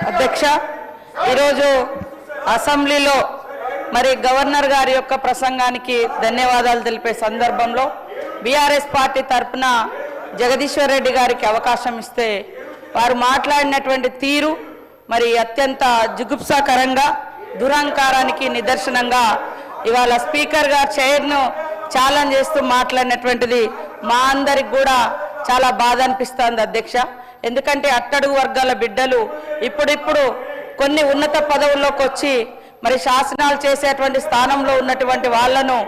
అధ్యక్ష ఈరోజు అసెంబ్లీలో మరి గవర్నర్ గారి యొక్క ప్రసంగానికి ధన్యవాదాలు తెలిపే సందర్భంలో బీఆర్ఎస్ పార్టీ తరపున జగదీశ్వర్ రెడ్డి గారికి అవకాశం ఇస్తే వారు మాట్లాడినటువంటి తీరు మరి అత్యంత జుగుప్సాకరంగా దురహంకారానికి నిదర్శనంగా ఇవాళ స్పీకర్ గారు చైర్ను ఛాలెంజ్ చేస్తూ మాట్లాడినటువంటిది మా అందరికి కూడా చాలా బాధ అనిపిస్తుంది అధ్యక్ష. ఎందుకంటే అట్టడుగు వర్గాల బిడ్డలు ఇప్పుడిప్పుడు కొన్ని ఉన్నత పదవుల్లోకి వచ్చి మరి శాసనాలు చేసేటువంటి స్థానంలో ఉన్నటువంటి వాళ్ళను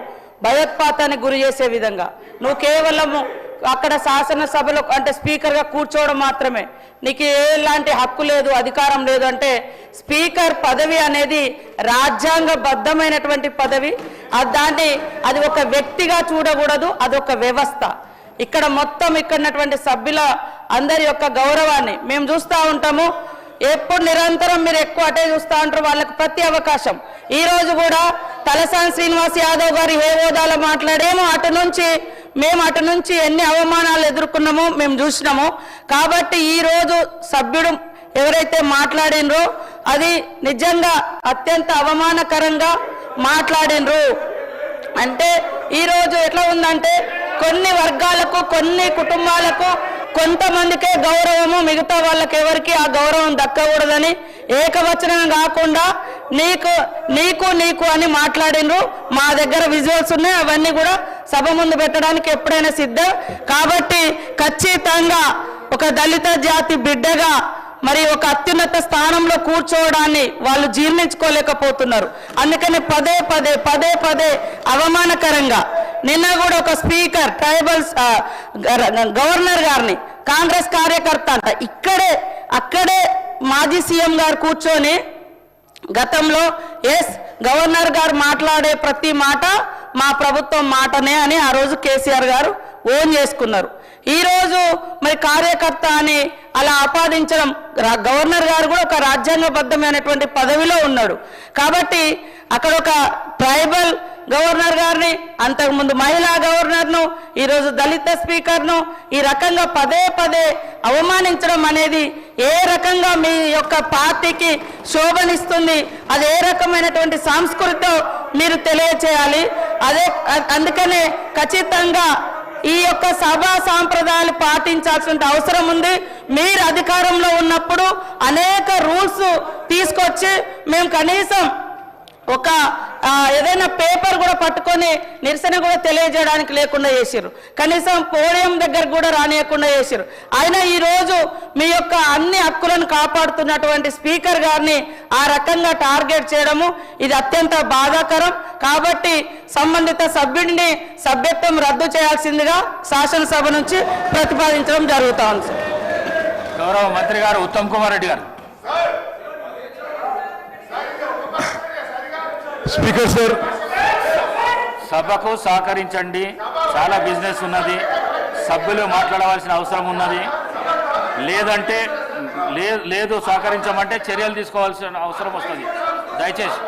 భయోత్పాతానికి గురి చేసే విధంగా నువ్వు కేవలము అక్కడ శాసనసభలో అంటే స్పీకర్గా కూర్చోవడం మాత్రమే, నీకు ఎలాంటి హక్కు లేదు, అధికారం లేదు అంటే స్పీకర్ పదవి అనేది రాజ్యాంగబద్ధమైనటువంటి పదవి. అది ఒక వ్యక్తిగా చూడకూడదు, అదొక వ్యవస్థ. ఇక్కడ మొత్తం ఇక్కడటువంటి సభ్యుల అందరి యొక్క గౌరవాన్ని మేము చూస్తూ ఉంటాము. ఎప్పుడు నిరంతరం మీరు ఎక్కువ అటే చూస్తూ ఉంటారు, వాళ్ళకి ప్రతి అవకాశం. ఈరోజు కూడా తలసాని శ్రీనివాస్ యాదవ్ గారు ఏ హోదాలో మాట్లాడేమో మేము అటు నుంచి ఎన్ని అవమానాలు ఎదుర్కొన్నామో మేము చూసినాము. కాబట్టి ఈరోజు సభ్యుడు ఎవరైతే మాట్లాడినరో అది నిజంగా అత్యంత అవమానకరంగా మాట్లాడినరు. అంటే ఈరోజు ఎట్లా ఉందంటే కొన్ని వర్గాలకు కొన్ని కుటుంబాలకు కొంతమందికే గౌరవము, మిగతా వాళ్ళకి ఎవరికి ఆ గౌరవం దక్కకూడదని ఏకవచనం కాకుండా నీకు అని మాట్లాడినరు. మా దగ్గర విజువల్స్ ఉన్నాయి, అవన్నీ కూడా సభ ముందు పెట్టడానికి ఎప్పుడైనా సిద్ధం. కాబట్టి ఖచ్చితంగా ఒక దళిత జాతి బిడ్డగా మరి ఒక అత్యున్నత స్థానంలో కూర్చోవడాన్ని వాళ్ళు జీర్ణించుకోలేకపోతున్నారు. అందుకని పదే అవమానకరంగా నిన్న కూడా ఒక స్పీకర్ ట్రైబల్స్ గవర్నర్ గారిని కాంగ్రెస్ కార్యకర్త అంట అక్కడే మాజీ సీఎం గారు కూర్చొని గతంలో గవర్నర్ గారు మాట్లాడే ప్రతి మాట మా ప్రభుత్వం మాటనే అని ఆ రోజు కేసీఆర్ గారు ఓన్ చేసుకున్నారు. ఈరోజు మరి కార్యకర్త అని అలా ఆపాదించడం, గవర్నర్ గారు కూడా ఒక రాజ్యాంగబద్ధమైనటువంటి పదవిలో ఉన్నాడు. కాబట్టి అక్కడ ఒక ట్రైబల్ గవర్నర్ గారిని, అంతకుముందు మహిళా గవర్నర్ను, ఈరోజు దళిత స్పీకర్ను ఈ రకంగా పదే అవమానించడం అనేది ఏ రకంగా మీ యొక్క పార్టీకి శోభనిస్తుంది, అది ఏ రకమైనటువంటి సంస్కృతితో మీరు తెలియచేయాలి. అందుకనే ఖచ్చితంగా ఈ యొక్క సభా సాంప్రదాయాలు పాటించాల్సిన అవసరం ఉంది. మీరు అధికారంలో ఉన్నప్పుడు అనేక రూల్స్ తీసుకొచ్చి మేము కనీసం ఒక ఏదైనా పేపర్ కూడా పట్టుకొని నిరసన కూడా తెలియజేయడానికి లేకుండా చేశారు, కనీసం పోడియం దగ్గర కూడా రానియకుండా చేశారు. అయినా ఈరోజు మీ యొక్క అన్ని హక్కులను కాపాడుతున్నటువంటి స్పీకర్ గారిని ఆ రకంగా టార్గెట్ చేయడము ఇది అత్యంత బాధాకరం. కాబట్టి సంబంధిత సభ్యుడిని సభ్యత్వం రద్దు చేయాల్సిందిగా శాసనసభ నుంచి ప్రతిపాదించడం జరుగుతూ ఉంది. గౌరవ మంత్రి గారు ఉత్తమ్ కుమార్ రెడ్డి గారు. స్పీకర్ సార్, సభకు సహకరించండి, చాలా బిజినెస్ ఉన్నది, సభ్యులు మాట్లాడవలసిన అవసరం ఉన్నది. లేదు సహకరించమంటే చర్యలు తీసుకోవాల్సిన అవసరం వస్తుంది. దయచేసి